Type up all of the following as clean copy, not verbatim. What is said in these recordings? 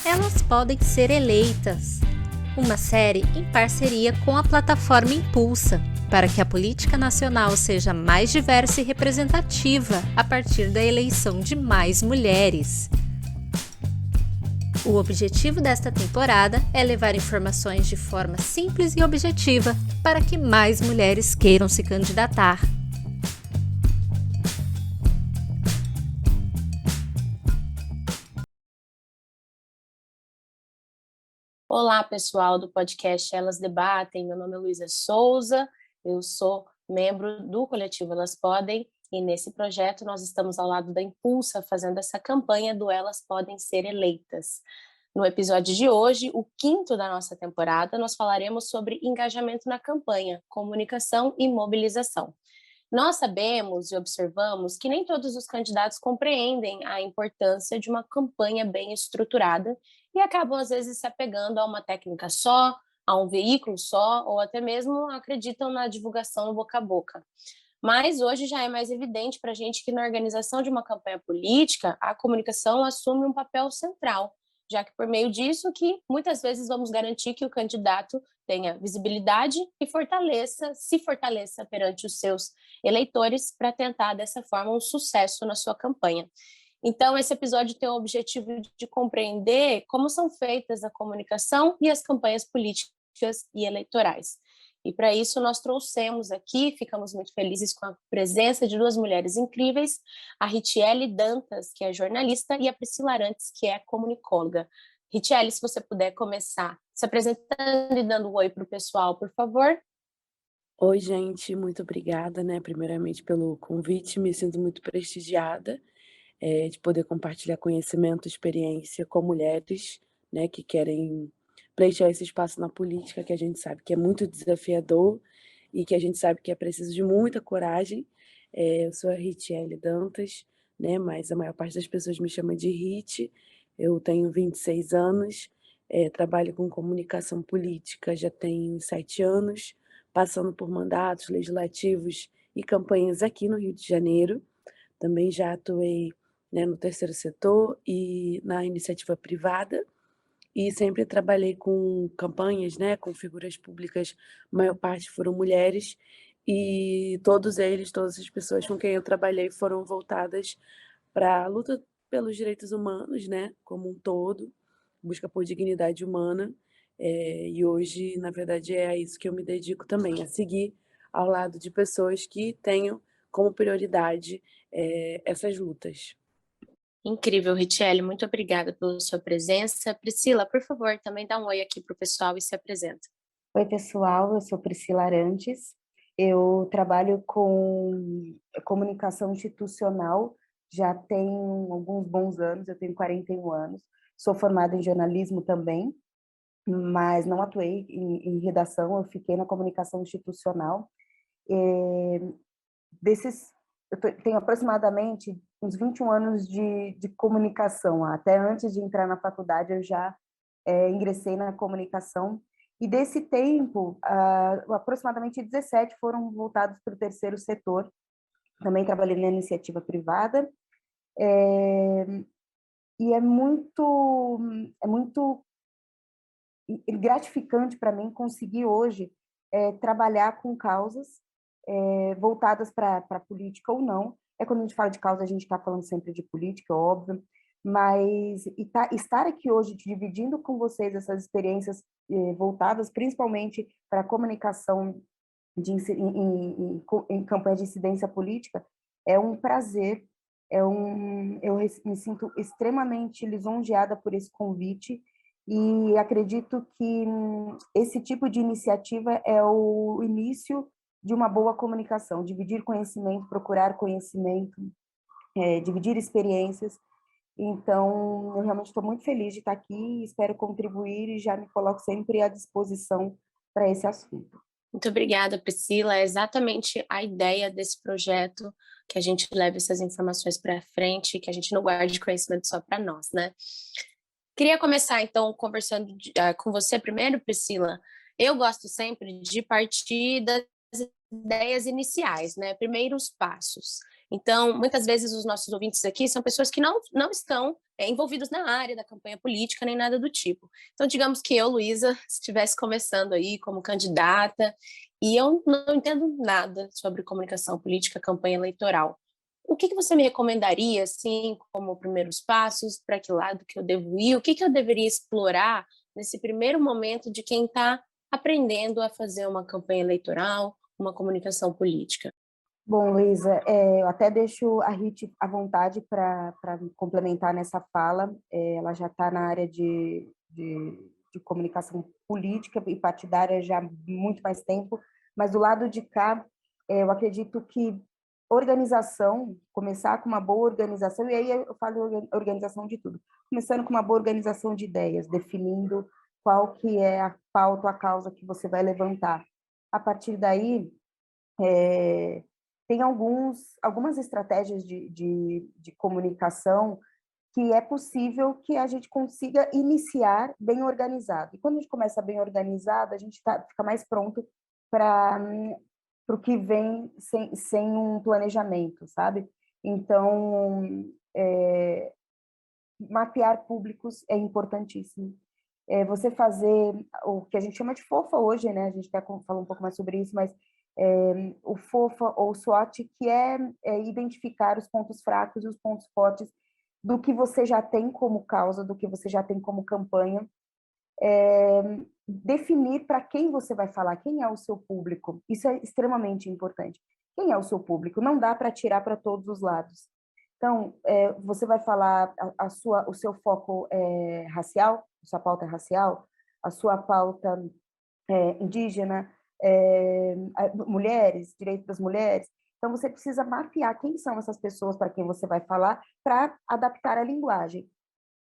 Elas podem ser eleitas. Uma série em parceria com a plataforma Impulsa, para que a política nacional seja mais diversa e representativa a partir da eleição de mais mulheres. O objetivo desta temporada é levar informações de forma simples e objetiva para que mais mulheres queiram se candidatar. Olá, pessoal do podcast Elas Debatem. Meu nome é Luísa Souza, eu sou membro do coletivo Elas Podem e nesse projeto nós estamos ao lado da Impulsa fazendo essa campanha do Elas Podem Ser Eleitas. No episódio de hoje, o quinto da nossa temporada, nós falaremos sobre engajamento na campanha, comunicação e mobilização. Nós sabemos e observamos que nem todos os candidatos compreendem a importância de uma campanha bem estruturada e acabam, às vezes, se apegando a uma técnica só, a um veículo só, ou até mesmo acreditam na divulgação no boca a boca. Mas hoje já é mais evidente para a gente que na organização de uma campanha política, a comunicação assume um papel central, já que por meio disso que muitas vezes vamos garantir que o candidato tenha visibilidade e se fortaleça perante os seus eleitores para tentar, dessa forma, um sucesso na sua campanha. Então, esse episódio tem o objetivo de compreender como são feitas a comunicação e as campanhas políticas e eleitorais. E para isso nós trouxemos aqui, ficamos muito felizes com a presença de duas mulheres incríveis, a Ritiele Dantas, que é jornalista, e a Priscila Arantes, que é comunicóloga. Ritiele, se você puder começar se apresentando e dando um oi para o pessoal, por favor. Oi, gente, muito obrigada, primeiramente pelo convite, me sinto muito prestigiada, de poder compartilhar conhecimento, experiência com mulheres, que querem pleitear esse espaço na política, que a gente sabe que é muito desafiador e que a gente sabe que é preciso de muita coragem. Eu sou a Ritiele Dantas, mas a maior parte das pessoas me chama de Rit. Eu tenho 26 anos, trabalho com comunicação política já tenho 7 anos, passando por mandatos legislativos e campanhas aqui no Rio de Janeiro. Também já atuei, no terceiro setor e na iniciativa privada, e sempre trabalhei com campanhas, com figuras públicas, a maior parte foram mulheres, e todas as pessoas com quem eu trabalhei foram voltadas para a luta pelos direitos humanos, como um todo, busca por dignidade humana, e hoje, na verdade, é a isso que eu me dedico também, a seguir ao lado de pessoas que tenham como prioridade, essas lutas. Incrível, Ritiele, muito obrigada pela sua presença. Priscila, por favor, também dá um oi aqui para o pessoal e se apresenta. Oi, pessoal, eu sou Priscila Arantes, eu trabalho com comunicação institucional já tem alguns bons anos, eu tenho 41 anos, sou formada em jornalismo também, mas não atuei em redação, eu fiquei na comunicação institucional. Tenho aproximadamente uns 21 anos de comunicação, até antes de entrar na faculdade eu já ingressei na comunicação, e desse tempo, aproximadamente 17 foram voltados para o terceiro setor. Também trabalhei na iniciativa privada, e é muito gratificante para mim conseguir hoje trabalhar com causas voltadas para a política ou não. Quando a gente fala de causa, a gente está falando sempre de política, óbvio, mas estar aqui hoje dividindo com vocês essas experiências voltadas principalmente para a comunicação em campanha de incidência política é um prazer, eu me sinto extremamente lisonjeada por esse convite e acredito que esse tipo de iniciativa é o início de uma boa comunicação, dividir conhecimento, procurar conhecimento, dividir experiências. Então, eu realmente estou muito feliz de estar aqui, espero contribuir e já me coloco sempre à disposição para esse assunto. Muito obrigada, Priscila. É exatamente a ideia desse projeto, que a gente leve essas informações para frente, que a gente não guarde conhecimento só para nós, né? Queria começar, então, conversando com você primeiro, Priscila. Eu gosto sempre de partir das ideias iniciais, né? Primeiros passos. Então, muitas vezes os nossos ouvintes aqui são pessoas que não estão envolvidos na área da campanha política nem nada do tipo. Então, digamos que eu, Luísa, estivesse começando aí como candidata e eu não entendo nada sobre comunicação política, campanha eleitoral. O que você me recomendaria, assim, como primeiros passos? Para que lado que eu devo ir? O que eu deveria explorar nesse primeiro momento de quem está aprendendo a fazer uma campanha eleitoral, uma comunicação política? Bom, Luísa, eu até deixo a Rit à vontade para complementar nessa fala. Ela já está na área de comunicação política e partidária já há muito mais tempo, mas do lado de cá, eu acredito que organização, começar com uma boa organização, e aí eu falo organização de tudo, começando com uma boa organização de ideias, definindo qual que é a pauta, a causa que você vai levantar. A partir daí, tem algumas estratégias de comunicação que é possível que a gente consiga iniciar bem organizado. E quando a gente começa bem organizado, a gente fica mais pronto para o que vem sem um planejamento, sabe? Então, mapear públicos é importantíssimo. Você fazer o que a gente chama de FOFA hoje, né? A gente até falou um pouco mais sobre isso, mas o FOFA ou SWOT, que é identificar os pontos fracos e os pontos fortes do que você já tem como causa, do que você já tem como campanha, definir para quem você vai falar, quem é o seu público. Isso é extremamente importante. Quem é o seu público? Não dá para tirar para todos os lados. Então, você vai falar o seu foco é racial, a sua pauta é racial, a sua pauta indígena, mulheres, direito das mulheres. Então, você precisa mapear quem são essas pessoas para quem você vai falar para adaptar a linguagem.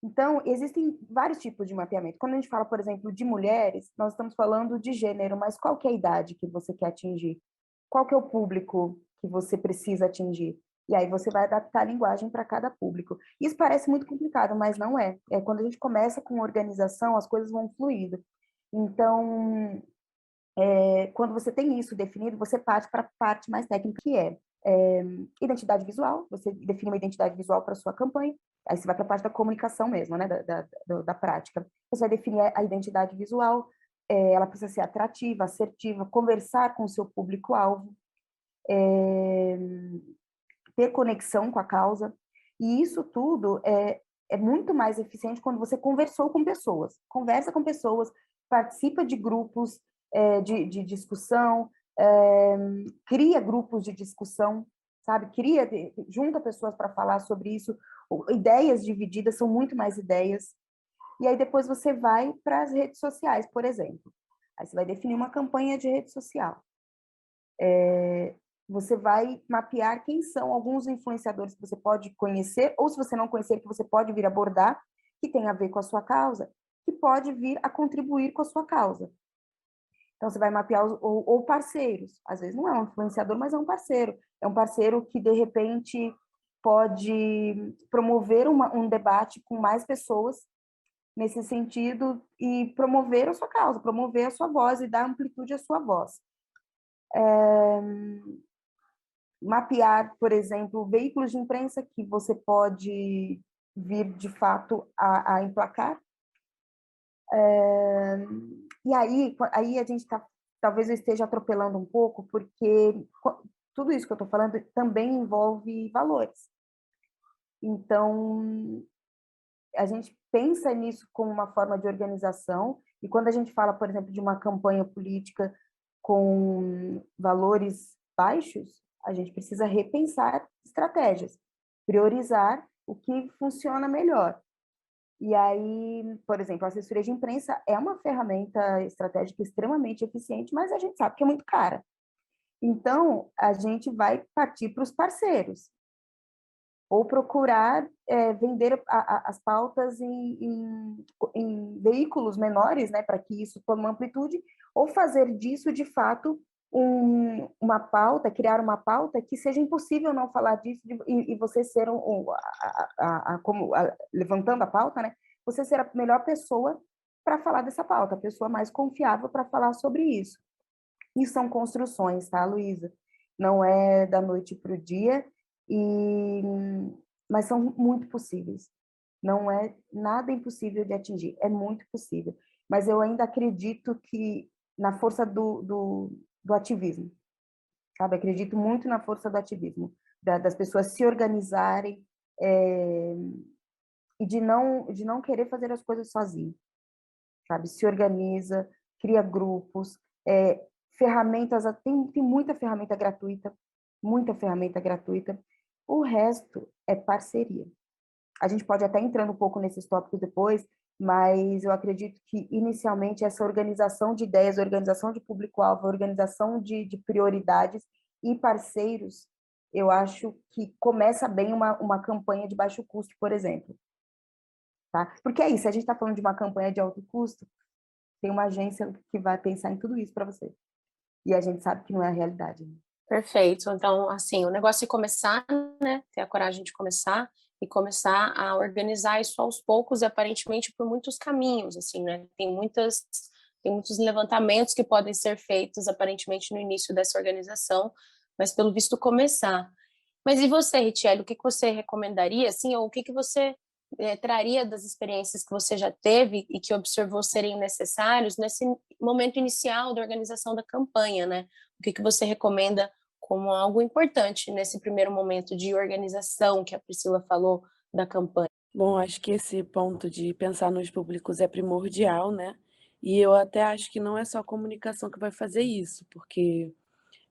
Então, existem vários tipos de mapeamento. Quando a gente fala, por exemplo, de mulheres, nós estamos falando de gênero, mas qual que é a idade que você quer atingir? Qual que é o público que você precisa atingir? E aí você vai adaptar a linguagem para cada público. Isso parece muito complicado, mas não é. Quando a gente começa com organização, as coisas vão fluindo. Então, quando você tem isso definido, você parte para a parte mais técnica, que é identidade visual. Você define uma identidade visual para a sua campanha. Aí você vai para a parte da comunicação mesmo, né, da prática. Você vai definir a identidade visual, ela precisa ser atrativa, assertiva, conversar com o seu público-alvo, ter conexão com a causa. E isso tudo é muito mais eficiente quando você conversou com pessoas. Conversa com pessoas, participa de grupos de discussão, cria grupos de discussão, sabe? Junta pessoas para falar sobre isso. Ideias divididas são muito mais ideias. E aí depois você vai para as redes sociais, por exemplo. Aí você vai definir uma campanha de rede social. Você vai mapear quem são alguns influenciadores que você pode conhecer, ou se você não conhecer, que você pode vir abordar, que tem a ver com a sua causa, que pode vir a contribuir com a sua causa. Então, você vai mapear ou parceiros. Às vezes não é um influenciador, mas é um parceiro. É um parceiro que, de repente, pode promover um debate com mais pessoas nesse sentido e promover a sua causa, promover a sua voz e dar amplitude à sua voz. Mapear, por exemplo, veículos de imprensa que você pode vir, de fato, a emplacar. E aí a gente talvez eu esteja atropelando um pouco, porque tudo isso que eu estou falando também envolve valores. Então, a gente pensa nisso como uma forma de organização, e quando a gente fala, por exemplo, de uma campanha política com valores baixos, a gente precisa repensar estratégias, priorizar o que funciona melhor. E aí, por exemplo, a assessoria de imprensa é uma ferramenta estratégica extremamente eficiente, mas a gente sabe que é muito cara. Então, a gente vai partir para os parceiros, ou procurar vender as pautas em veículos menores, né, para que isso tome uma amplitude, ou fazer disso, de fato, uma pauta, criar uma pauta que seja impossível não falar disso e você ser levantando a pauta, né? Você ser a melhor pessoa para falar dessa pauta, a pessoa mais confiável para falar sobre isso. Isso são construções, tá, Luísa? Não é da noite para o dia, mas são muito possíveis. Não é nada impossível de atingir, é muito possível. Mas eu ainda acredito que na força do ativismo, sabe? Acredito muito na força do ativismo, das pessoas se organizarem e de não querer fazer as coisas sozinho, sabe? Se organiza, cria grupos, ferramentas, tem muita ferramenta gratuita. O resto é parceria. A gente pode até entrar um pouco nesses tópicos depois, mas eu acredito que, inicialmente, essa organização de ideias, organização de público-alvo, organização de prioridades e parceiros, eu acho que começa bem uma campanha de baixo custo, por exemplo. Tá? Porque é isso, a gente está falando de uma campanha de alto custo, tem uma agência que vai pensar em tudo isso para você. E a gente sabe que não é a realidade. Perfeito. Então, assim, o negócio é começar, né? Ter a coragem de começar e começar a organizar isso aos poucos e aparentemente por muitos caminhos, assim, né? Tem muitos levantamentos que podem ser feitos aparentemente no início dessa organização, mas pelo visto começar. Mas e você, Richelle, o que você recomendaria, assim, ou o que você traria das experiências que você já teve e que observou serem necessários nesse momento inicial da organização da campanha, né? O que você recomenda como algo importante nesse primeiro momento de organização que a Priscila falou da campanha? Bom, acho que esse ponto de pensar nos públicos é primordial, né? E eu até acho que não é só a comunicação que vai fazer isso, porque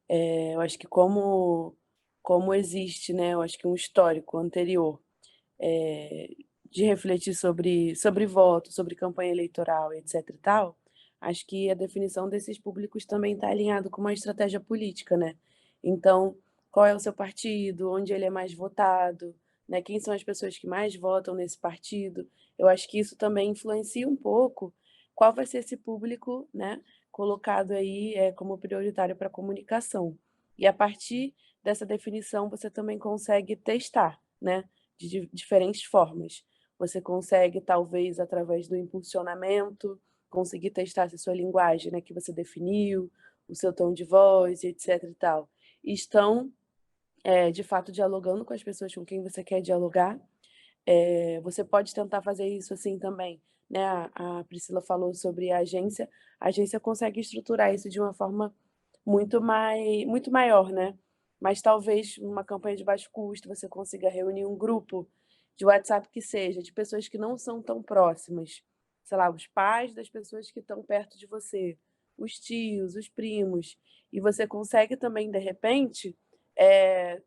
eu acho que como existe, né, eu acho que um histórico anterior eh, de refletir sobre voto, sobre campanha eleitoral, etc e tal, acho que a definição desses públicos também está alinhado com uma estratégia política, né. Então, qual é o seu partido, onde ele é mais votado, né, quem são as pessoas que mais votam nesse partido. Eu acho que isso também influencia um pouco qual vai ser esse público, né, colocado aí, como prioritário para a comunicação. E a partir dessa definição, você também consegue testar, né, de diferentes formas. Você consegue, talvez, através do impulsionamento, conseguir testar se a sua linguagem, né, que você definiu, o seu tom de voz, etc e tal, estão, de fato, dialogando com as pessoas com quem você quer dialogar. Você pode tentar fazer isso assim também, né, a Priscila falou sobre a agência consegue estruturar isso de uma forma muito maior, né. Mas talvez numa campanha de baixo custo você consiga reunir um grupo de WhatsApp que seja de pessoas que não são tão próximas, sei lá, os pais das pessoas que estão perto de você, os tios, os primos, e você consegue também de repente,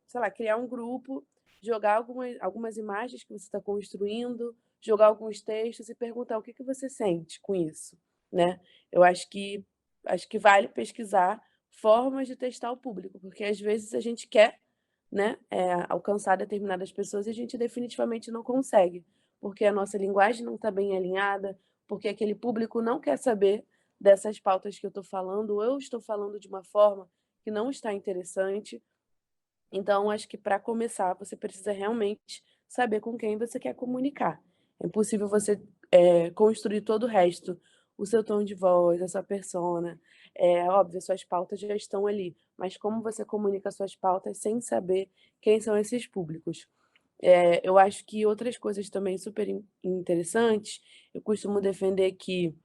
sei lá, criar um grupo, jogar algumas imagens que você está construindo, jogar alguns textos e perguntar o que que você sente com isso, né. Eu acho que vale pesquisar formas de testar o público, porque às vezes a gente quer, né, alcançar determinadas pessoas e a gente definitivamente não consegue, porque a nossa linguagem não está bem alinhada, porque aquele público não quer saber dessas pautas que eu estou falando, ou eu estou falando de uma forma que não está interessante. Então, acho que para começar, você precisa realmente saber com quem você quer comunicar. É impossível você, construir todo o resto, o seu tom de voz, a sua persona. É óbvio, suas pautas já estão ali, mas como você comunica suas pautas sem saber quem são esses públicos? Eu acho que outras coisas também super interessantes, eu costumo defender que,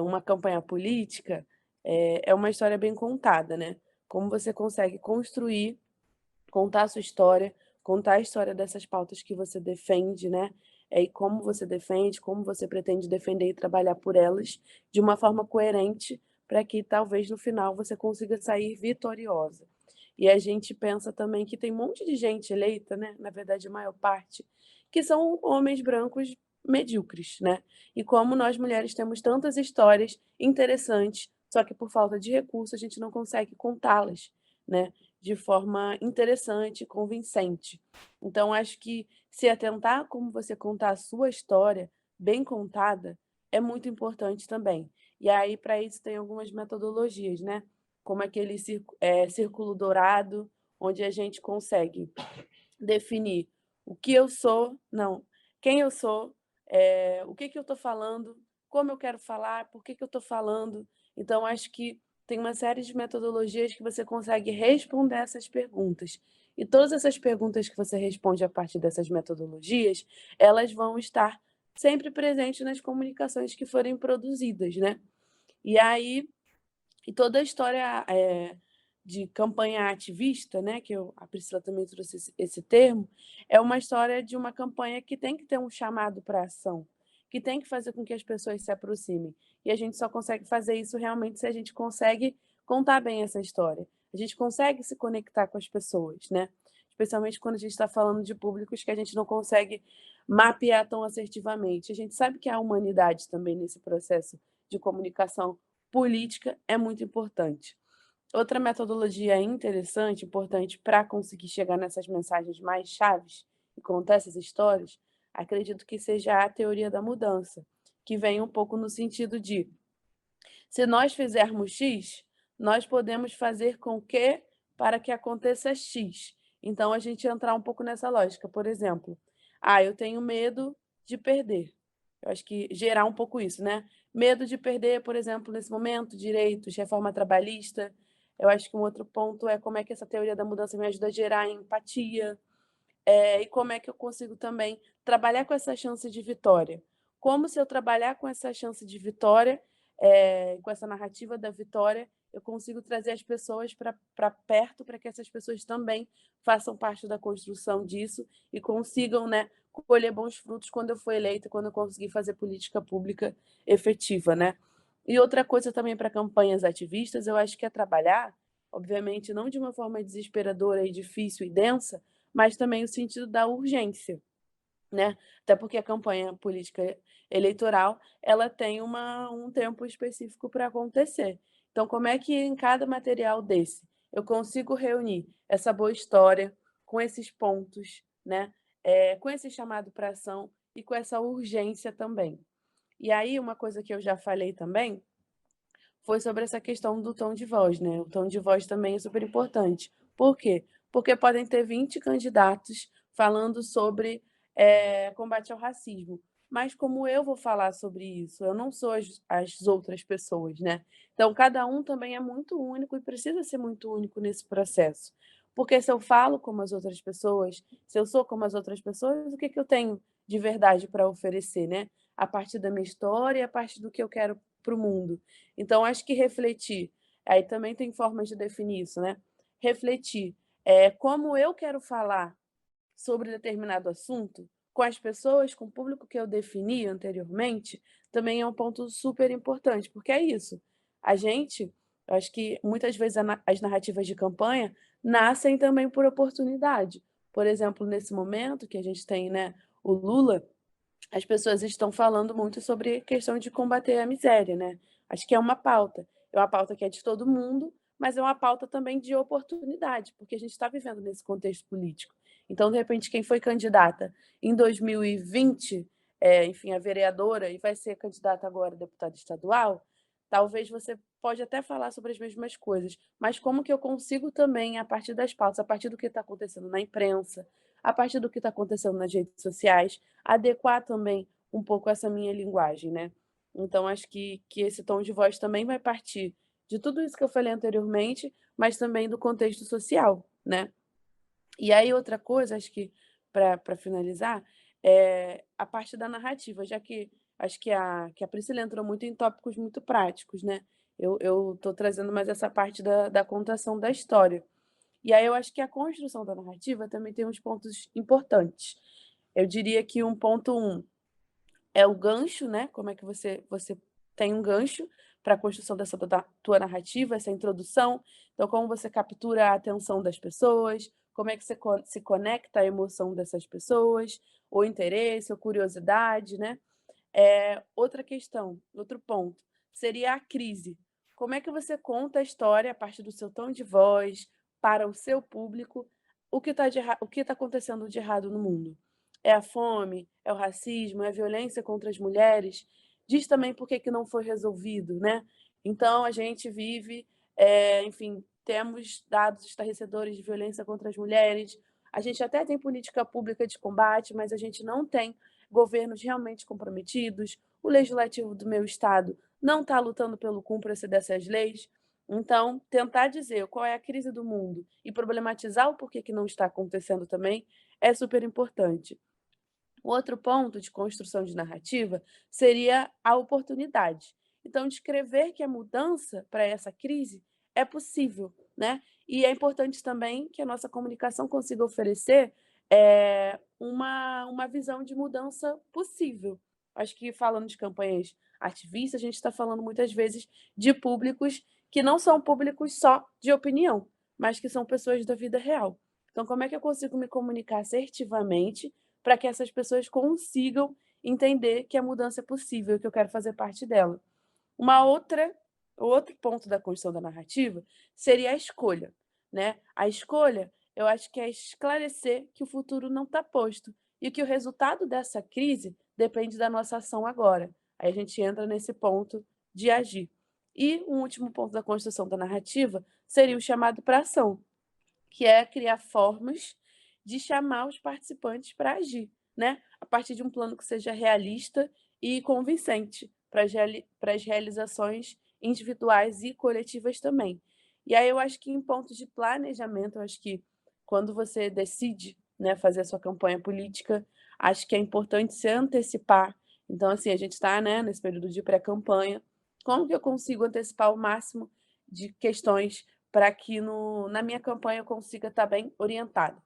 uma campanha política, é uma história bem contada, né. Como você consegue construir contar a sua história, contar a história dessas pautas que você defende, né, e como você defende, como você pretende defender e trabalhar por elas de uma forma coerente, para que talvez no final você consiga sair vitoriosa. E a gente pensa também que tem um monte de gente eleita, né, na verdade a maior parte, que são homens brancos medíocres, né. E como nós mulheres temos tantas histórias interessantes, só que por falta de recurso a gente não consegue contá-las, né, de forma interessante, convincente. Então acho que se atentar a como você contar a sua história, bem contada, é muito importante também. E aí para isso tem algumas metodologias, né, como aquele círculo dourado, onde a gente consegue definir o que eu sou não, quem eu sou, o que que eu estou falando, como eu quero falar, por que que eu estou falando. Então acho que tem uma série de metodologias que você consegue responder essas perguntas. E todas essas perguntas que você responde a partir dessas metodologias, elas vão estar sempre presentes nas comunicações que forem produzidas, né? E aí, e toda a história de campanha ativista, né, a Priscila também trouxe esse termo, é uma história de uma campanha que tem que ter um chamado para ação, que tem que fazer com que as pessoas se aproximem. E a gente só consegue fazer isso realmente se a gente consegue contar bem essa história. A gente consegue se conectar com as pessoas, né? Especialmente quando a gente está falando de públicos que a gente não consegue mapear tão assertivamente. A gente sabe que a humanidade também nesse processo de comunicação política é muito importante. Outra metodologia interessante, importante para conseguir chegar nessas mensagens mais chaves e contar essas histórias, acredito que seja a teoria da mudança, que vem um pouco no sentido de, se nós fizermos X, nós podemos fazer com que para que aconteça X. Então, a gente entrar um pouco nessa lógica. Por exemplo, eu tenho medo de perder. Eu acho que gerar um pouco isso, né? Medo de perder, por exemplo, nesse momento, direitos, reforma trabalhista. Eu acho que um outro ponto é como é que essa teoria da mudança me ajuda a gerar empatia, e como é que eu consigo também trabalhar com essa chance de vitória. Como se eu trabalhar com essa chance de vitória, com essa narrativa da vitória, eu consigo trazer as pessoas para perto, para que essas pessoas também façam parte da construção disso e consigam, né, colher bons frutos quando eu for eleita, quando eu conseguir fazer política pública efetiva, né? E outra coisa também para campanhas ativistas, eu acho que é trabalhar, obviamente, não de uma forma desesperadora e difícil e densa, mas também o sentido da urgência, né? Até porque a campanha política eleitoral, ela tem um tempo específico para acontecer. Então, como é que em cada material desse eu consigo reunir essa boa história com esses pontos, né? Com esse chamado para ação e com essa urgência também. E aí, uma coisa que eu já falei também foi sobre essa questão do tom de voz, né? O tom de voz também é super importante. Por quê? Porque podem ter 20 candidatos falando sobre combate ao racismo. Mas como eu vou falar sobre isso? Eu não sou as outras pessoas, né? Então, cada um também é muito único e precisa ser muito único nesse processo. Porque se eu falo como as outras pessoas, se eu sou como as outras pessoas, o que, que eu tenho de verdade para oferecer, né? A partir da minha história e a partir do que eu quero para o mundo. Então, acho que refletir, aí também tem formas de definir isso, né? Refletir como eu quero falar sobre determinado assunto com as pessoas, com o público que eu defini anteriormente, também é um ponto super importante, porque é isso. A gente, eu acho que muitas vezes as narrativas de campanha nascem também por oportunidade. Por exemplo, nesse momento que a gente tem, né, o Lula, as pessoas estão falando muito sobre questão de combater a miséria, né? Acho que é uma pauta que é de todo mundo, mas é uma pauta também de oportunidade, porque a gente está vivendo nesse contexto político. Então, de repente, quem foi candidata em 2020, enfim, a vereadora, e vai ser candidata agora a deputada estadual, talvez você pode até falar sobre as mesmas coisas, mas como que eu consigo também, a partir das pautas, a partir do que está acontecendo na imprensa, a partir do que está acontecendo nas redes sociais, adequar também um pouco essa minha linguagem, né? Então, acho que esse tom de voz também vai partir de tudo isso que eu falei anteriormente, mas também do contexto social, né? E aí, outra coisa, acho que para finalizar, é a parte da narrativa, já que acho que a Priscila entrou muito em tópicos muito práticos, né? Eu estou trazendo mais essa parte da contação da história. E aí eu acho que a construção da narrativa também tem uns pontos importantes. Eu diria que um ponto é o gancho, né? Como é que você tem um gancho para a construção dessa tua narrativa, essa introdução. Então, como você captura a atenção das pessoas, como é que você se conecta à emoção dessas pessoas, ou interesse, ou curiosidade, né? Outra questão, outro ponto, seria a crise. Como é que você conta a história a partir do seu tom de voz, para o seu público, o que está acontecendo de errado no mundo? É a fome, é o racismo, é a violência contra as mulheres? Diz também por que que não foi resolvido, né? Então, a gente vive, enfim, temos dados estarrecedores de violência contra as mulheres, a gente até tem política pública de combate, mas a gente não tem governos realmente comprometidos, o legislativo do meu estado não está lutando pelo cumprimento dessas leis. Então, tentar dizer qual é a crise do mundo e problematizar o porquê que não está acontecendo também é super importante. O outro ponto de construção de narrativa seria a oportunidade. Então, descrever que a mudança para essa crise é possível, né? E é importante também que a nossa comunicação consiga oferecer uma visão de mudança possível. Acho que falando de campanhas ativistas, a gente está falando muitas vezes de públicos que não são públicos só de opinião, mas que são pessoas da vida real. Então, como é que eu consigo me comunicar assertivamente para que essas pessoas consigam entender que a mudança é possível e que eu quero fazer parte dela? Uma outra Outro ponto da construção da narrativa seria a escolha, né. A escolha, eu acho que é esclarecer que o futuro não está posto e que o resultado dessa crise depende da nossa ação agora. Aí a gente entra nesse ponto de agir. E um último ponto da construção da narrativa seria o chamado para ação, que é criar formas de chamar os participantes para agir, né, a partir de um plano que seja realista e convincente para as realizações individuais e coletivas também. E aí eu acho que em pontos de planejamento, eu acho que quando você decide, né, fazer a sua campanha política, acho que é importante se antecipar. Então, assim, a gente está, né, nesse período de pré-campanha, como que eu consigo antecipar o máximo de questões para que na minha campanha eu consiga estar bem orientada?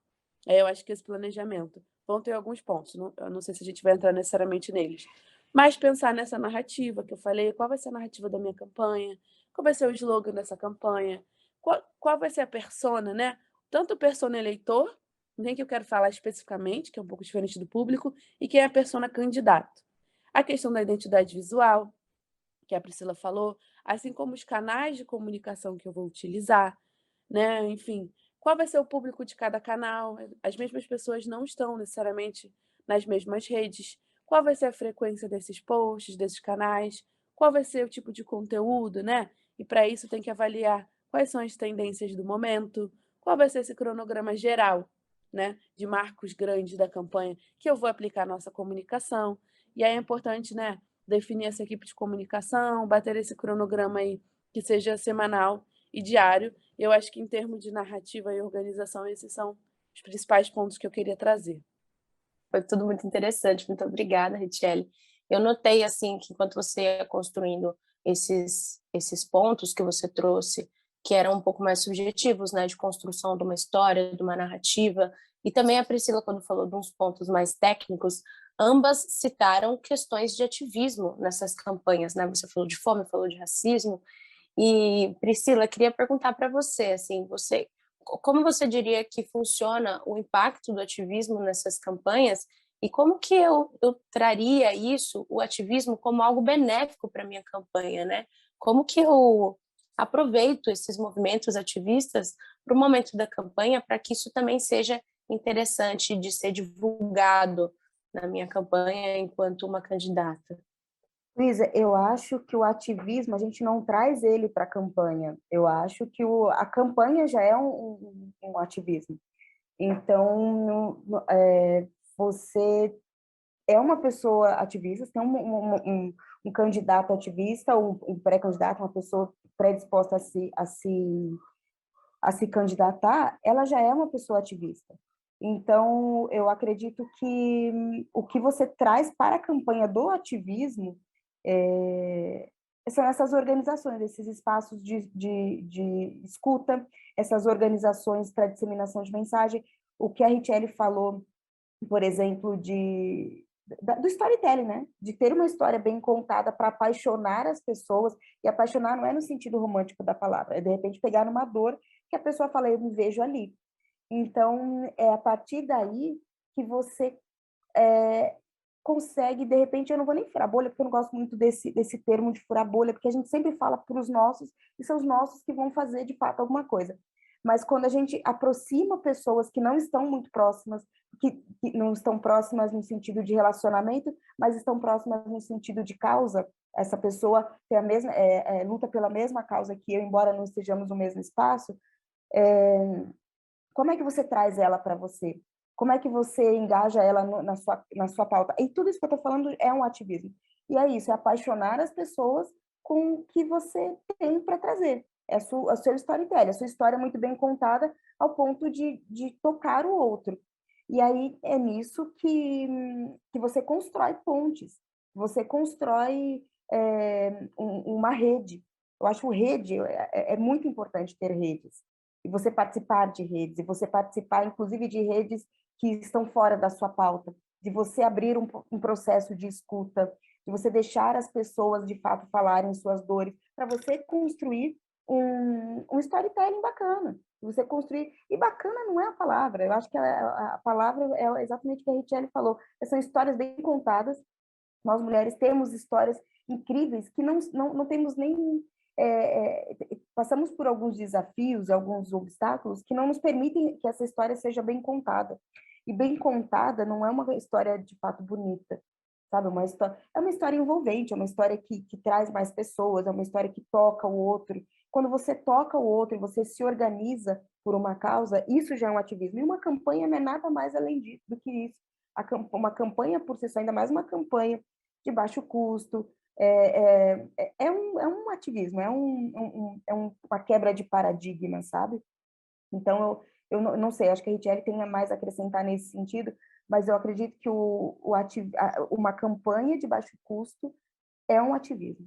Eu acho que esse planejamento vão ter alguns pontos, eu não sei se a gente vai entrar necessariamente neles, mas pensar nessa narrativa que eu falei, qual vai ser a narrativa da minha campanha, qual vai ser o slogan dessa campanha, qual vai ser a persona, né? Tanto o persona eleitor, nem que eu quero falar especificamente, que é um pouco diferente do público, e quem é a persona candidato. A questão da identidade visual, que a Priscila falou, assim como os canais de comunicação que eu vou utilizar, né? Enfim, qual vai ser o público de cada canal? As mesmas pessoas não estão necessariamente nas mesmas redes. Qual vai ser a frequência desses posts, desses canais? Qual vai ser o tipo de conteúdo, né? E para isso tem que avaliar quais são as tendências do momento, qual vai ser esse cronograma geral, né, de marcos grandes da campanha que eu vou aplicar à nossa comunicação. E aí é importante, né, definir essa equipe de comunicação, bater esse cronograma aí que seja semanal e diário. Eu acho que em termos de narrativa e organização, esses são os principais pontos que eu queria trazer. Foi tudo muito interessante, muito obrigada, Richelle. Eu notei, assim, que enquanto você ia construindo esses pontos que você trouxe, que eram um pouco mais subjetivos, né, de construção de uma história, de uma narrativa, e também a Priscila, quando falou de uns pontos mais técnicos, ambas citaram questões de ativismo nessas campanhas, né? Você falou de fome, falou de racismo, e Priscila, queria perguntar para você, assim, como você diria que funciona o impacto do ativismo nessas campanhas e como que eu traria isso, o ativismo, como algo benéfico para minha campanha, né? Como que eu aproveito esses movimentos ativistas para o momento da campanha para que isso também seja interessante de ser divulgado na minha campanha enquanto uma candidata? Luísa, eu acho que o ativismo, a gente não traz ele para a campanha. Eu acho que a campanha já é um ativismo. Então, você é uma pessoa ativista, tem um candidato ativista, um pré-candidato, uma pessoa predisposta a se candidatar, ela já é uma pessoa ativista. Então, eu acredito que o que você traz para a campanha do ativismo são essas organizações, esses espaços de escuta, essas organizações para disseminação de mensagem. O que a Richelle falou, por exemplo, do storytelling, né? De ter uma história bem contada para apaixonar as pessoas, e apaixonar não é no sentido romântico da palavra, é de repente pegar numa dor que a pessoa fala, eu me vejo ali. Então, é a partir daí que você consegue, de repente, eu não vou nem furar bolha, porque eu não gosto muito desse termo de furar bolha, porque a gente sempre fala para os nossos, e são os nossos que vão fazer, de fato, alguma coisa. Mas quando a gente aproxima pessoas que não estão muito próximas, que não estão próximas no sentido de relacionamento, mas estão próximas no sentido de causa, essa pessoa tem a mesma, luta pela mesma causa que eu, embora não estejamos no mesmo espaço, como é que você traz ela para você? Como é que você engaja ela na sua pauta? E tudo isso que eu estou falando é um ativismo. E é isso, é apaixonar as pessoas com o que você tem para trazer. é o seu storytelling, a sua história muito bem contada ao ponto de tocar o outro. E aí é nisso que você constrói pontes, você constrói uma rede. Eu acho rede, é muito importante ter redes. E você participar de redes, e você participar, inclusive, de redes que estão fora da sua pauta, de você abrir um processo de escuta, de você deixar as pessoas, de fato, falarem suas dores, para você construir um storytelling bacana. Você construir... E bacana não é a palavra, eu acho que a palavra é exatamente o que a Richelle falou. São histórias bem contadas. Nós, mulheres, temos histórias incríveis que não temos nem... passamos por alguns desafios, alguns obstáculos que não nos permitem que essa história seja bem contada. E bem contada não é uma história de fato bonita, sabe? É uma história envolvente, é uma história que traz mais pessoas, é uma história que toca o outro. Quando você toca o outro e você se organiza por uma causa, isso já é um ativismo. E uma campanha não é nada mais além do que isso. Uma campanha por si só, ainda mais uma campanha de baixo custo, é um ativismo, uma quebra de paradigma, sabe? Então, eu não sei, acho que a Richelle tem mais a acrescentar nesse sentido, mas eu acredito que uma campanha de baixo custo é um ativismo,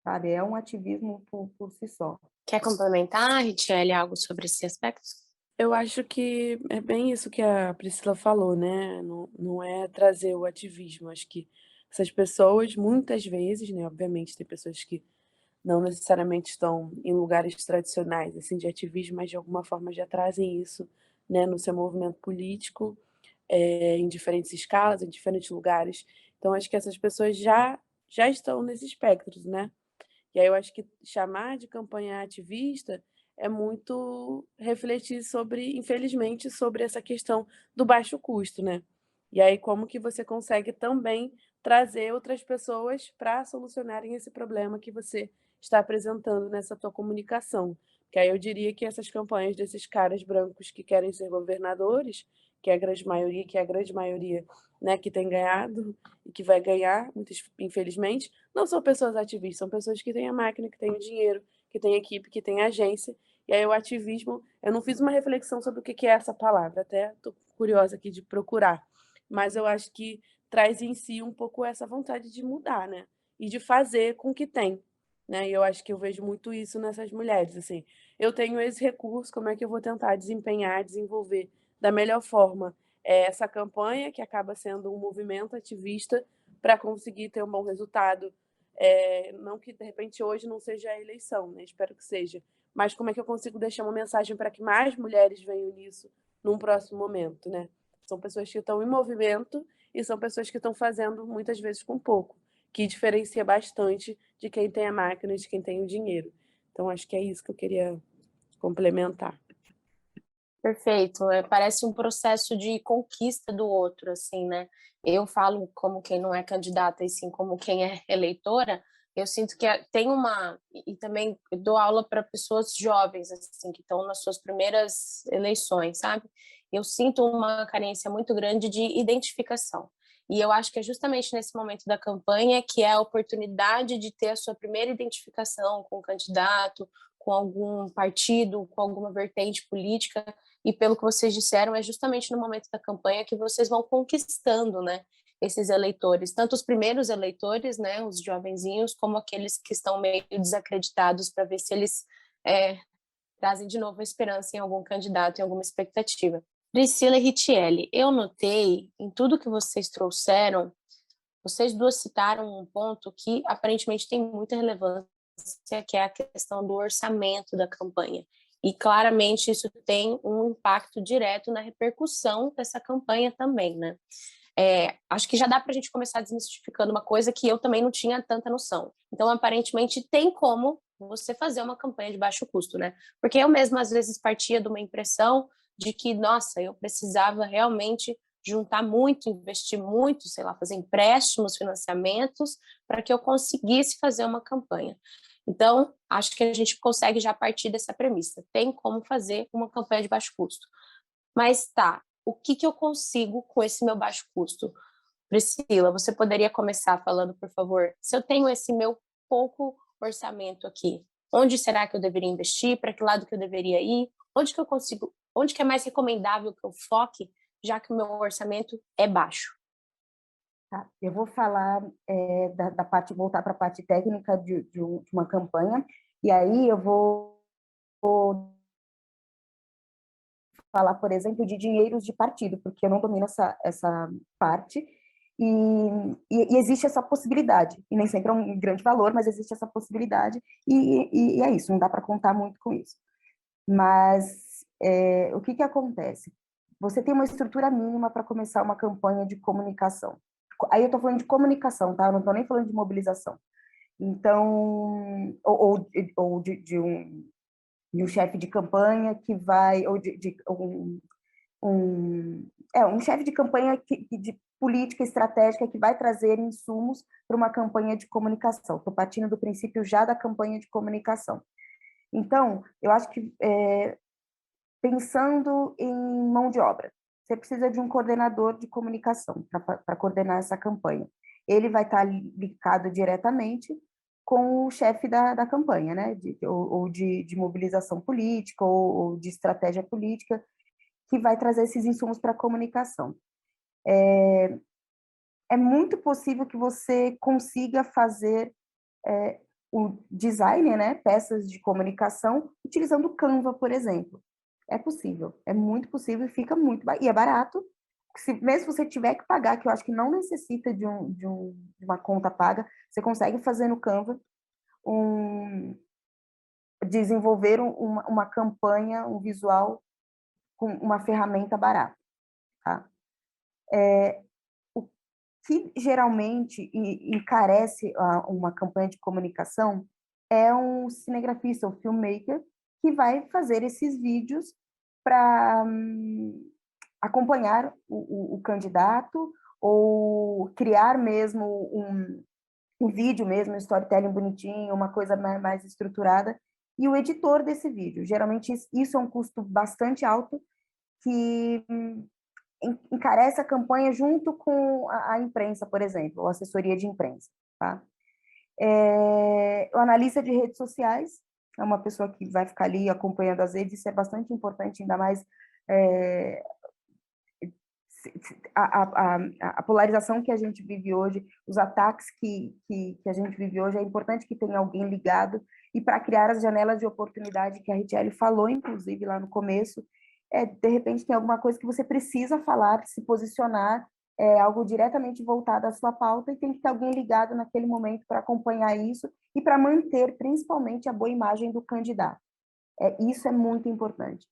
sabe? É um ativismo por si só. Quer complementar, Richelle, algo sobre esse aspecto? Eu acho que é bem isso que a Priscila falou, né, não é trazer o ativismo, acho que essas pessoas muitas vezes, né, obviamente tem pessoas que não necessariamente estão em lugares tradicionais, assim, de ativismo, mas de alguma forma já trazem isso, né, no seu movimento político, em diferentes escalas, em diferentes lugares. Então acho que essas pessoas já estão nesses espectros, né. E aí eu acho que chamar de campanha ativista é muito refletir sobre, infelizmente, sobre essa questão do baixo custo, né. E aí como que você consegue também trazer outras pessoas para solucionarem esse problema que você está apresentando nessa tua comunicação. Que aí eu diria que essas campanhas desses caras brancos que querem ser governadores, que é a grande maioria, né, que tem ganhado e que vai ganhar, muitas infelizmente, não são pessoas ativistas, são pessoas que têm a máquina, que têm o dinheiro, que têm equipe, que têm agência. E aí o ativismo, eu não fiz uma reflexão sobre o que é essa palavra, até estou curiosa aqui de procurar, mas eu acho que traz em si um pouco essa vontade de mudar, né, e de fazer com o que tem, né, e eu acho que eu vejo muito isso nessas mulheres, assim, eu tenho esse recurso, como é que eu vou tentar desempenhar, desenvolver da melhor forma essa campanha, que acaba sendo um movimento ativista, para conseguir ter um bom resultado. Não que, de repente, hoje não seja a eleição, né? Espero que seja. Mas como é que eu consigo deixar uma mensagem para que mais mulheres venham nisso num próximo momento, né? São pessoas que estão em movimento e são pessoas que estão fazendo muitas vezes com pouco, que diferencia bastante de quem tem a máquina e de quem tem o dinheiro. Então, acho que é isso que eu queria complementar. Perfeito, parece um processo de conquista do outro, assim, né? Eu falo como quem não é candidata e sim como quem é eleitora, eu sinto que tem e também dou aula para pessoas jovens, assim, que estão nas suas primeiras eleições, sabe? Eu sinto uma carência muito grande de identificação. E eu acho que é justamente nesse momento da campanha que é a oportunidade de ter a sua primeira identificação com o candidato, com algum partido, com alguma vertente política, e pelo que vocês disseram, é justamente no momento da campanha que vocês vão conquistando, né, esses eleitores, tanto os primeiros eleitores, né, os jovenzinhos, como aqueles que estão meio desacreditados, para ver se eles trazem de novo a esperança em algum candidato, em alguma expectativa. Priscila e Richelle, eu notei em tudo que vocês trouxeram, vocês duas citaram um ponto que aparentemente tem muita relevância, que é a questão do orçamento da campanha. E claramente isso tem um impacto direto na repercussão dessa campanha também, né? Acho que já dá para a gente começar desmistificando uma coisa que eu também não tinha tanta noção. Então, aparentemente, tem como você fazer uma campanha de baixo custo, né? Porque eu mesma, às vezes, partia de uma impressão de que, nossa, eu precisava realmente juntar muito, investir muito, sei lá, fazer empréstimos, financiamentos, para que eu conseguisse fazer uma campanha. Então, acho que a gente consegue já partir dessa premissa. Tem como fazer uma campanha de baixo custo. Mas tá, o que eu consigo com esse meu baixo custo? Priscila, você poderia começar falando, por favor? Se eu tenho esse meu pouco orçamento aqui, onde será que eu deveria investir, para que lado que eu deveria ir, onde que é mais recomendável que eu foque, já que o meu orçamento é baixo. Tá, eu vou falar da parte, voltar para a parte técnica de uma campanha, e aí eu vou falar, por exemplo, de dinheiros de partido, porque eu não domino essa parte, e existe essa possibilidade, e nem sempre é um grande valor, mas existe essa possibilidade, e é isso, não dá para contar muito com isso. Mas o que acontece? Você tem uma estrutura mínima para começar uma campanha de comunicação. Aí eu estou falando de comunicação, tá? Eu não estou nem falando de mobilização. Então, ou de um chefe de campanha que vai, ou um chefe de campanha de política estratégica que vai trazer insumos para uma campanha de comunicação. Estou partindo do princípio já da campanha de comunicação. Então, eu acho que, pensando em mão de obra, você precisa de um coordenador de comunicação para coordenar essa campanha. Ele vai estar ligado diretamente com o chefe da campanha, né? Ou de mobilização política, ou de estratégia política, que vai trazer esses insumos para a comunicação. É muito possível que você consiga fazer o design, né, peças de comunicação, utilizando o Canva, por exemplo. É possível, é muito possível e fica muito... E é barato, mesmo se você tiver que pagar, que eu acho que não necessita de uma conta paga, você consegue fazer no Canva, desenvolver uma campanha, um visual com uma ferramenta barata, tá? O que geralmente encarece uma campanha de comunicação é um cinegrafista, um filmmaker, que vai fazer esses vídeos para acompanhar o candidato, ou criar mesmo um vídeo mesmo, um storytelling bonitinho, uma coisa mais estruturada, e o editor desse vídeo. Geralmente isso é um custo bastante alto, que encarece a campanha junto com a imprensa, por exemplo, ou assessoria de imprensa, tá? O analista de redes sociais é uma pessoa que vai ficar ali acompanhando as redes, isso é bastante importante, ainda mais a polarização que a gente vive hoje, os ataques que a gente vive hoje, é importante que tenha alguém ligado, e para criar as janelas de oportunidade que a Richelle falou, inclusive, lá no começo, de repente tem alguma coisa que você precisa falar, se posicionar, algo diretamente voltado à sua pauta, e tem que ter alguém ligado naquele momento para acompanhar isso e para manter, principalmente, a boa imagem do candidato. Isso é muito importante.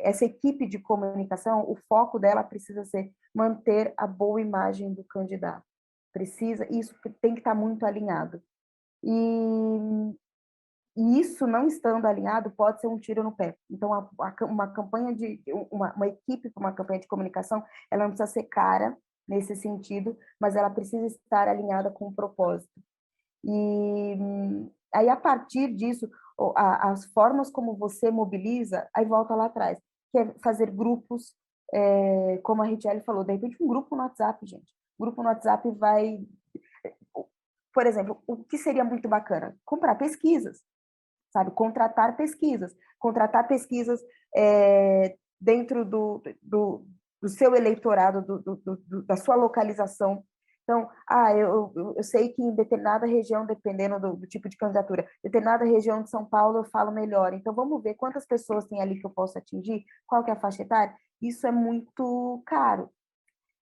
Essa equipe de comunicação, o foco dela precisa ser manter a boa imagem do candidato. Isso tem que estar muito alinhado. E isso, não estando alinhado, pode ser um tiro no pé. Então, uma campanha uma equipe para uma campanha de comunicação, ela não precisa ser cara nesse sentido, mas ela precisa estar alinhada com o propósito. E aí, a partir disso, as formas como você mobiliza, aí volta lá atrás, que é fazer grupos, como a Richelle falou, de repente um grupo no WhatsApp, gente. O grupo no WhatsApp vai... Por exemplo, o que seria muito bacana? Comprar pesquisas, sabe? Contratar pesquisas dentro do seu eleitorado, da sua localização. Então, eu sei que em determinada região, dependendo do tipo de candidatura, determinada região de São Paulo eu falo melhor. Então, vamos ver quantas pessoas tem ali que eu posso atingir, qual que é a faixa etária. Isso é muito caro.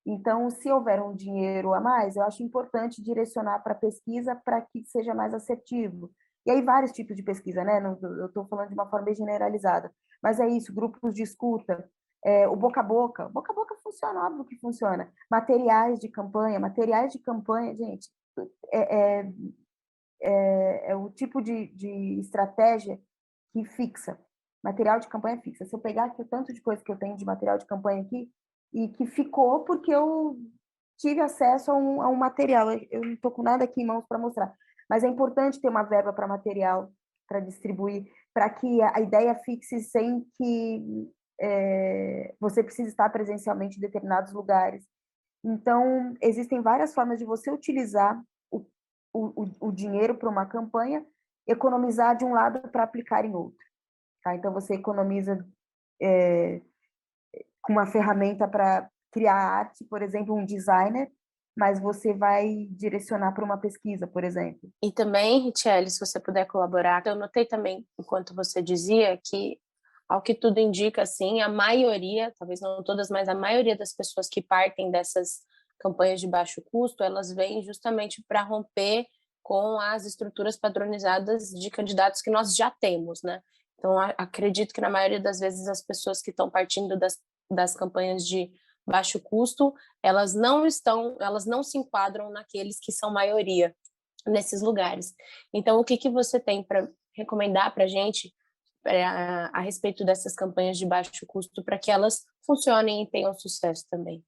Então, se houver um dinheiro a mais, eu acho importante direcionar para pesquisa para que seja mais assertivo. E aí, vários tipos de pesquisa, né? Eu estou falando de uma forma bem generalizada. Mas é isso, grupos de escuta, o boca a boca. Boca a boca funciona, óbvio que funciona. Materiais de campanha, gente, é o tipo de estratégia que fixa. Material de campanha fixa. Se eu pegar aqui o tanto de coisa que eu tenho de material de campanha aqui, e que ficou porque eu tive acesso a um material. Eu não estou com nada aqui em mãos para mostrar, mas é importante ter uma verba para material, para distribuir, para que a ideia fixe sem que você precise estar presencialmente em determinados lugares. Então, existem várias formas de você utilizar o dinheiro para uma campanha, economizar de um lado para aplicar em outro. Tá? Então, você economiza com uma ferramenta para criar arte, por exemplo, um designer, mas você vai direcionar para uma pesquisa, por exemplo. E também, Richelle, se você puder colaborar, eu notei também, enquanto você dizia, que, ao que tudo indica, assim, a maioria, talvez não todas, mas a maioria das pessoas que partem dessas campanhas de baixo custo, elas vêm justamente para romper com as estruturas padronizadas de candidatos que nós já temos, né? Então, acredito que na maioria das vezes as pessoas que estão partindo das campanhas de baixo custo, elas não se enquadram naqueles que são maioria nesses lugares. Então, o que você tem para recomendar para a gente a respeito dessas campanhas de baixo custo para que elas funcionem e tenham sucesso também?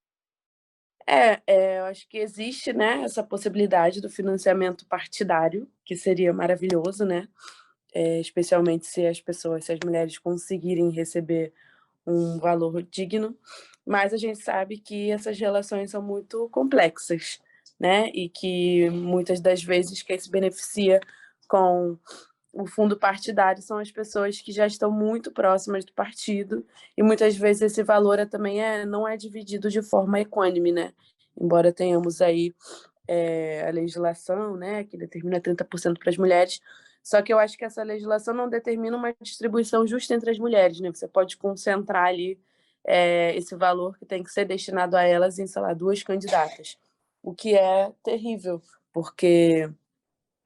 Eu acho que existe, né, essa possibilidade do financiamento partidário, que seria maravilhoso, né? Especialmente se as mulheres conseguirem receber um valor digno, mas a gente sabe que essas relações são muito complexas, né? E que muitas das vezes quem se beneficia com o fundo partidário são as pessoas que já estão muito próximas do partido, e muitas vezes esse valor também não é dividido de forma equânime, né? Embora tenhamos aí a legislação, né, que determina 30% para as mulheres, só que eu acho que essa legislação não determina uma distribuição justa entre as mulheres, né? Você pode concentrar ali esse valor que tem que ser destinado a elas em, sei lá, 2 candidatas, o que é terrível, porque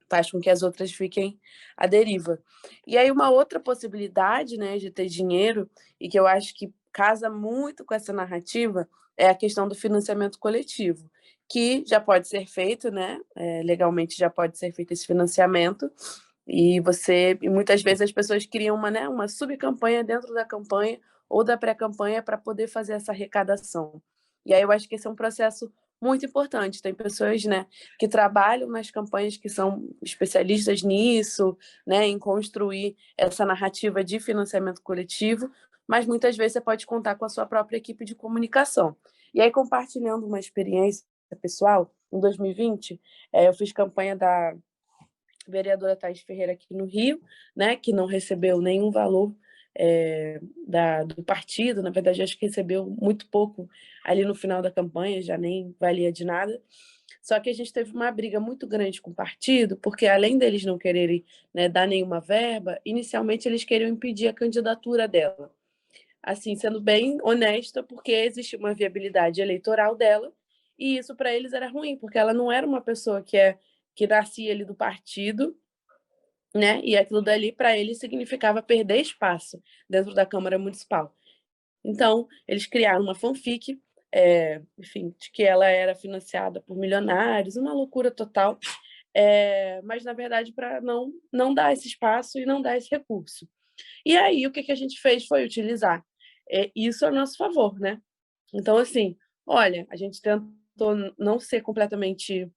faz com que as outras fiquem à deriva. E aí uma outra possibilidade, né, de ter dinheiro, e que eu acho que casa muito com essa narrativa, é a questão do financiamento coletivo, que já pode ser feito, né, legalmente já pode ser feito esse financiamento, e muitas vezes as pessoas criam uma subcampanha dentro da campanha ou da pré-campanha para poder fazer essa arrecadação. E aí eu acho que esse é um processo muito importante. Tem pessoas, né, que trabalham nas campanhas, que são especialistas nisso, né, em construir essa narrativa de financiamento coletivo, mas muitas vezes você pode contar com a sua própria equipe de comunicação. E aí, compartilhando uma experiência pessoal, em 2020, eu fiz campanha da vereadora Thaís Ferreira aqui no Rio, né, que não recebeu nenhum valor do partido, na verdade acho que recebeu muito pouco ali no final da campanha, já nem valia de nada, só que a gente teve uma briga muito grande com o partido, porque além deles não quererem, né, dar nenhuma verba, inicialmente eles queriam impedir a candidatura dela, assim, sendo bem honesta, porque existia uma viabilidade eleitoral dela, e isso para eles era ruim, porque ela não era uma pessoa que nascia ali do partido, né? E aquilo dali para eles significava perder espaço dentro da Câmara Municipal. Então, eles criaram uma fanfic, enfim, de que ela era financiada por milionários, uma loucura total, mas, na verdade, para não dar esse espaço e não dar esse recurso. E aí, o que a gente fez foi utilizar isso a nosso favor, né? Então, assim, olha, a gente tentou não ser completamente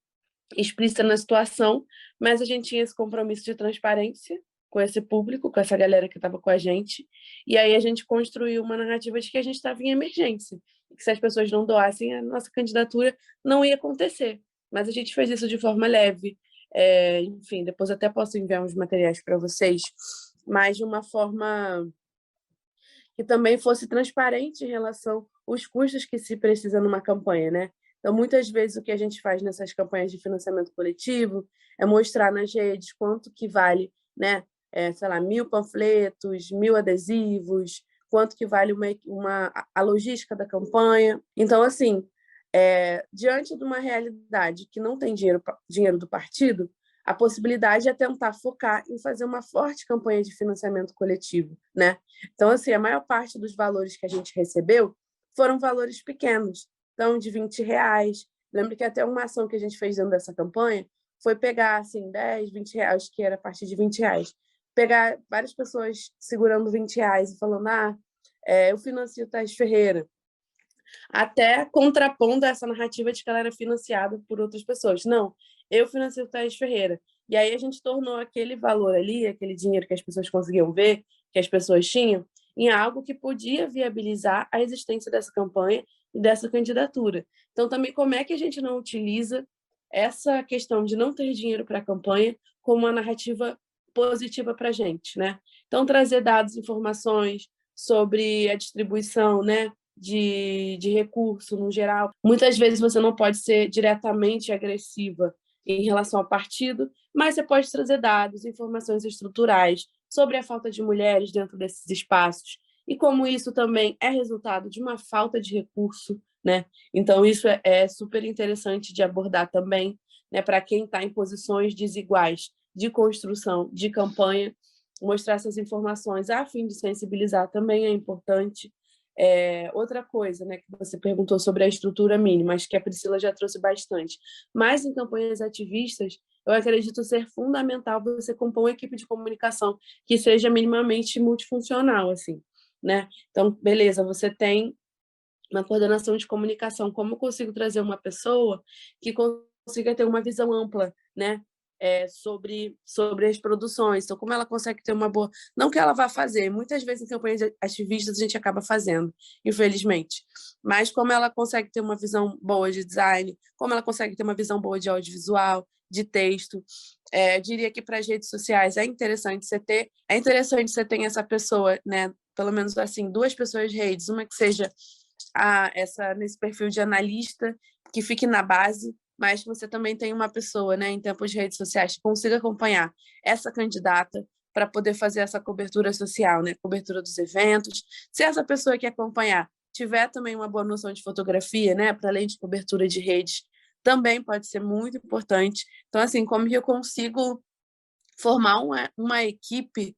explícita na situação, mas a gente tinha esse compromisso de transparência com esse público, com essa galera que estava com a gente, e aí a gente construiu uma narrativa de que a gente estava em emergência, e que se as pessoas não doassem, a nossa candidatura não ia acontecer. Mas a gente fez isso de forma leve, enfim, depois até posso enviar uns materiais para vocês, mas de uma forma que também fosse transparente em relação aos custos que se precisa numa campanha, né? Então, muitas vezes, o que a gente faz nessas campanhas de financiamento coletivo é mostrar nas redes quanto que vale, né? Sei lá, 1.000 panfletos, 1.000 adesivos, quanto que vale a logística da campanha. Então, assim, diante de uma realidade que não tem dinheiro do partido, a possibilidade é tentar focar em fazer uma forte campanha de financiamento coletivo, né? Então, assim, a maior parte dos valores que a gente recebeu foram valores pequenos, então de R$20. Lembro que até uma ação que a gente fez dentro dessa campanha foi pegar, assim, 10, R$20, que era a partir de R$20, pegar várias pessoas segurando R$20 e falando, eu financio Thaís Ferreira, até contrapondo essa narrativa de que ela era financiada por outras pessoas. Não, eu financio Thaís Ferreira. E aí a gente tornou aquele valor ali, aquele dinheiro que as pessoas conseguiam ver, que as pessoas tinham, em algo que podia viabilizar a existência dessa campanha e dessa candidatura. Então, também, como é que a gente não utiliza essa questão de não ter dinheiro para a campanha como uma narrativa positiva para a gente, né? Então, trazer dados, informações sobre a distribuição, né, de recurso no geral. Muitas vezes você não pode ser diretamente agressiva em relação ao partido, mas você pode trazer dados, informações estruturais sobre a falta de mulheres dentro desses espaços e como isso também é resultado de uma falta de recurso, né? Então, isso é super interessante de abordar também, né, para quem está em posições desiguais de construção, de campanha, mostrar essas informações a fim de sensibilizar também é importante. Outra coisa, né, que você perguntou sobre a estrutura mínima, acho que a Priscila já trouxe bastante, mas em campanhas ativistas, eu acredito ser fundamental você compor uma equipe de comunicação que seja minimamente multifuncional, assim, né? Então, beleza, você tem uma coordenação de comunicação, como eu consigo trazer uma pessoa que consiga ter uma visão ampla, né? Sobre as produções. Então, como ela consegue ter uma boa... Não que ela vá fazer, muitas vezes em campanhas ativistas a gente acaba fazendo, infelizmente. Mas como ela consegue ter uma visão boa de design, como ela consegue ter uma visão boa de audiovisual, de texto. Diria que para as redes sociais é interessante você ter essa pessoa, né? Pelo menos assim, 2 pessoas de redes, uma que seja nesse perfil de analista, que fique na base, mas que você também tem uma pessoa, né, em tempos de redes sociais que consiga acompanhar essa candidata para poder fazer essa cobertura social, né, cobertura dos eventos. Se essa pessoa que acompanhar tiver também uma boa noção de fotografia, né, para além de cobertura de redes, também pode ser muito importante. Então, assim, como que eu consigo formar uma equipe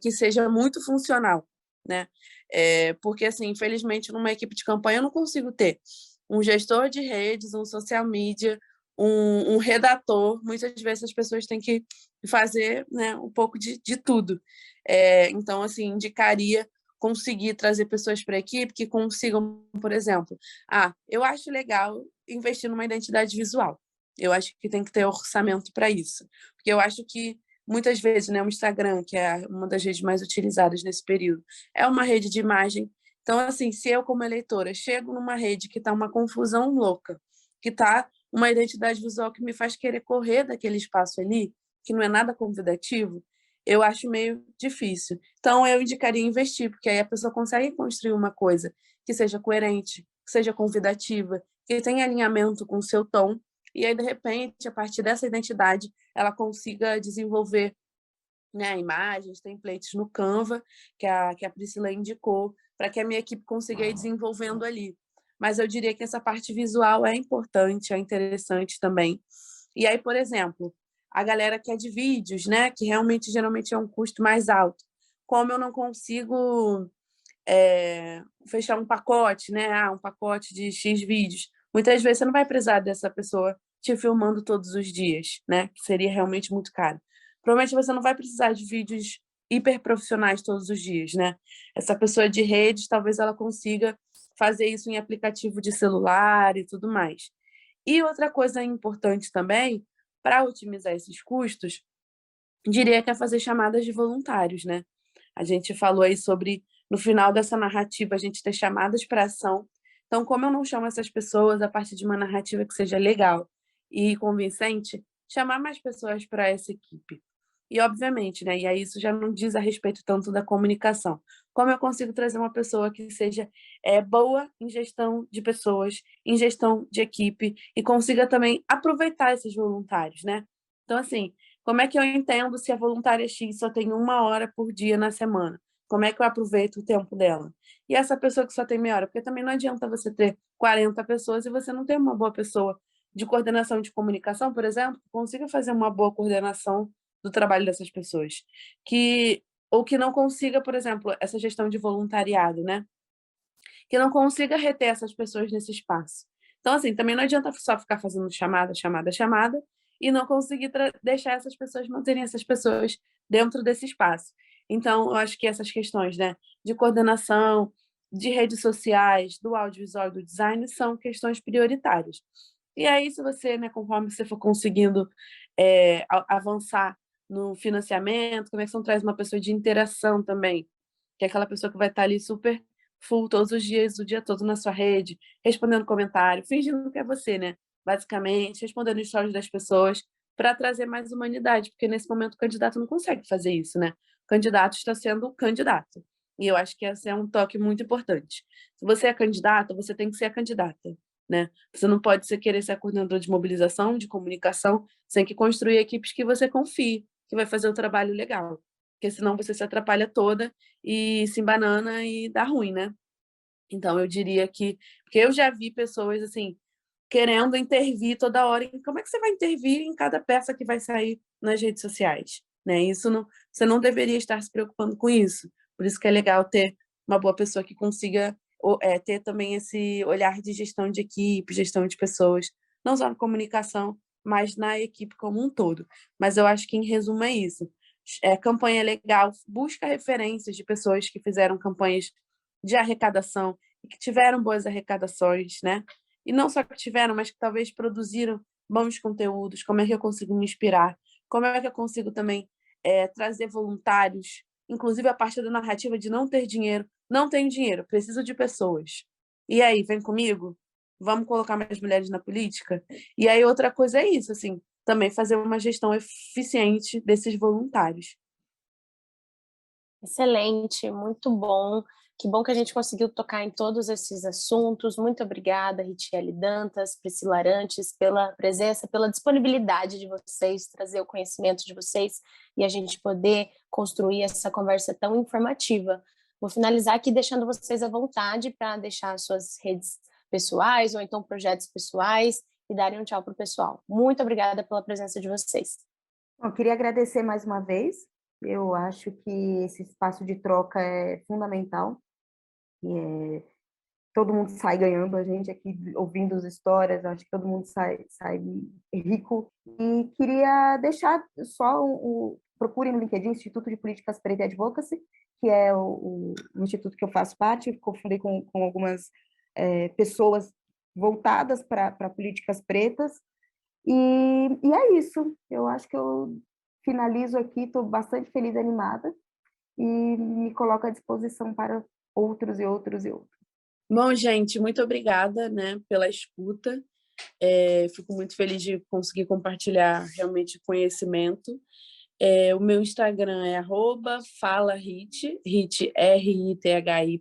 que seja muito funcional, né? Porque, assim, infelizmente, numa equipe de campanha eu não consigo ter um gestor de redes, um social media, um redator. Muitas vezes as pessoas têm que fazer, né, um pouco de tudo. Então, assim, indicaria conseguir trazer pessoas para a equipe que consigam, por exemplo, eu acho legal investir numa identidade visual. Eu acho que tem que ter orçamento para isso. Porque eu acho que muitas vezes, né, o Instagram, que é uma das redes mais utilizadas nesse período, é uma rede de imagem. Então, assim, se eu, como eleitora, chego numa rede que está uma confusão louca, que está uma identidade visual que me faz querer correr daquele espaço ali, que não é nada convidativo, eu acho meio difícil. Então, eu indicaria investir, porque aí a pessoa consegue construir uma coisa que seja coerente, que seja convidativa, que tenha alinhamento com o seu tom, e aí, de repente, a partir dessa identidade, ela consiga desenvolver, né, imagens, templates no Canva, que a Priscila indicou, para que a minha equipe consiga ir desenvolvendo ali. Mas eu diria que essa parte visual é importante, é interessante também. E aí, por exemplo, a galera que é de vídeos, né, que realmente geralmente é um custo mais alto. Como eu não consigo fechar um pacote, né, um pacote de X vídeos, muitas vezes você não vai precisar dessa pessoa te filmando todos os dias, né, que seria realmente muito caro. Provavelmente você não vai precisar de vídeos hiper profissionais todos os dias, né? Essa pessoa de redes, talvez ela consiga fazer isso em aplicativo de celular e tudo mais. E outra coisa importante também, para otimizar esses custos, diria que é fazer chamadas de voluntários, né? A gente falou aí sobre, no final dessa narrativa, a gente ter chamadas para ação. Então, como eu não chamo essas pessoas a partir de uma narrativa que seja legal e convincente, chamar mais pessoas para essa equipe. E, obviamente, né, e aí isso já não diz a respeito tanto da comunicação. Como eu consigo trazer uma pessoa que seja boa em gestão de pessoas, em gestão de equipe, e consiga também aproveitar esses voluntários, né? Então, assim, como é que eu entendo se a voluntária X só tem 1 hora por dia na semana? Como é que eu aproveito o tempo dela? E essa pessoa que só tem meia hora? Porque também não adianta você ter 40 pessoas e você não ter uma boa pessoa de coordenação de comunicação, por exemplo, que consiga fazer uma boa coordenação do trabalho dessas pessoas. Ou que não consiga, por exemplo, essa gestão de voluntariado, né? Que não consiga reter essas pessoas nesse espaço. Então, assim, também não adianta só ficar fazendo chamada, chamada, chamada, e não conseguir deixar essas pessoas, manterem essas pessoas dentro desse espaço. Então, eu acho que essas questões, né, de coordenação, de redes sociais, do audiovisual e do design são questões prioritárias. E aí, se você, né, conforme você for conseguindo avançar no financiamento, como é que você traz uma pessoa de interação também, que é aquela pessoa que vai estar ali super full todos os dias, o dia todo na sua rede, respondendo comentário, fingindo que é você, né? Basicamente, respondendo stories das pessoas, para trazer mais humanidade, porque nesse momento o candidato não consegue fazer isso, né? O candidato está sendo candidato. E eu acho que esse é um toque muito importante. Se você é candidata, você tem que ser a candidata, né? Você não pode querer ser a coordenadora de mobilização, de comunicação, sem que construir equipes que você confie, que vai fazer o trabalho legal. Porque senão você se atrapalha toda e se embanana e dá ruim, né? Então, eu diria que... Porque eu já vi pessoas, assim, querendo intervir toda hora. Como é que você vai intervir em cada peça que vai sair nas redes sociais? Né? Isso não, você não deveria estar se preocupando com isso. Por isso que é legal ter uma boa pessoa que consiga ter também esse olhar de gestão de equipe, gestão de pessoas, não só na comunicação, mas na equipe como um todo. Mas eu acho que, em resumo, é isso. Campanha legal, busca referências de pessoas que fizeram campanhas de arrecadação e que tiveram boas arrecadações, né? E não só que tiveram, mas que talvez produziram bons conteúdos. Como é que eu consigo me inspirar? Como é que eu consigo também trazer voluntários, inclusive a partir da narrativa de não ter dinheiro. Não tenho dinheiro, preciso de pessoas. E aí, vem comigo? Vamos colocar mais mulheres na política? E aí, outra coisa é isso, assim, também fazer uma gestão eficiente desses voluntários. Excelente, muito bom. Que bom que a gente conseguiu tocar em todos esses assuntos. Muito obrigada, Richelle Dantas, Priscila Arantes, pela presença, pela disponibilidade de vocês, trazer o conhecimento de vocês e a gente poder construir essa conversa tão informativa. Vou finalizar aqui deixando vocês à vontade para deixar suas redes pessoais ou então projetos pessoais e darem um tchau para o pessoal. Muito obrigada pela presença de vocês. Bom, queria agradecer mais uma vez. Eu acho que esse espaço de troca é fundamental. Todo mundo sai ganhando, a gente aqui ouvindo as histórias, acho que todo mundo sai rico. E queria deixar só procure no LinkedIn Instituto de Políticas Preta e Advocacy, que é o instituto que eu faço parte, cofundei com algumas pessoas voltadas para políticas pretas. E é isso, eu acho que eu finalizo aqui, estou bastante feliz e animada, e me coloco à disposição para outros e outros e outros. Bom, gente, muito obrigada, né, pela escuta. Fico muito feliz de conseguir compartilhar realmente conhecimento. O meu Instagram é @falarit, Rit, RITHY.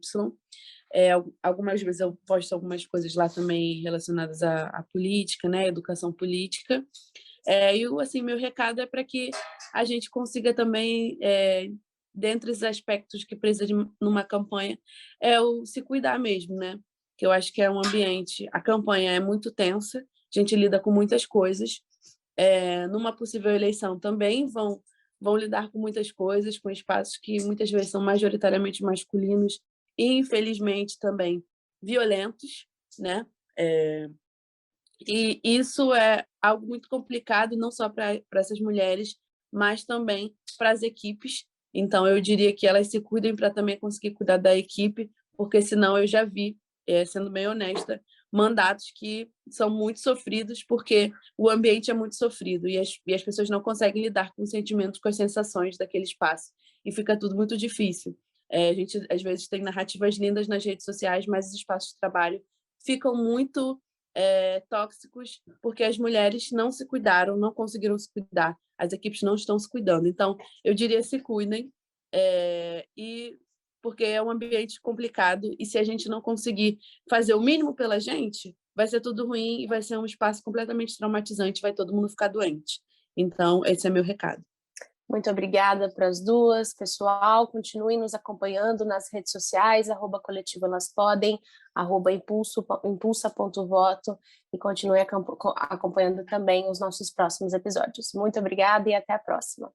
Algumas vezes eu posto algumas coisas lá também relacionadas à política, né, educação política. E assim, meu recado é para que a gente consiga também, dentre os aspectos que precisa numa campanha, o se cuidar mesmo, né? Que eu acho que é um ambiente, a campanha é muito tensa, a gente lida com muitas coisas. Numa possível eleição também vão lidar com muitas coisas, com espaços que muitas vezes são majoritariamente masculinos e, infelizmente, também violentos, né? E isso é algo muito complicado, não só para essas mulheres, mas também para as equipes. Então, eu diria que elas se cuidem para também conseguir cuidar da equipe, porque senão eu já vi, sendo bem honesta, mandatos que são muito sofridos, porque o ambiente é muito sofrido e as pessoas não conseguem lidar com os sentimentos, com as sensações daquele espaço. E fica tudo muito difícil. A gente, às vezes, tem narrativas lindas nas redes sociais, mas os espaços de trabalho ficam muito tóxicos, porque as mulheres não se cuidaram, não conseguiram se cuidar, as equipes não estão se cuidando. Então, eu diria se cuidem, e porque é um ambiente complicado, e se a gente não conseguir fazer o mínimo pela gente, vai ser tudo ruim e vai ser um espaço completamente traumatizante, vai todo mundo ficar doente. Então, esse é meu recado. Muito obrigada para as duas, pessoal. Continuem nos acompanhando nas redes sociais, @coletivaelaspodem, @impulsa.voto, e continuem acompanhando também os nossos próximos episódios. Muito obrigada e até a próxima.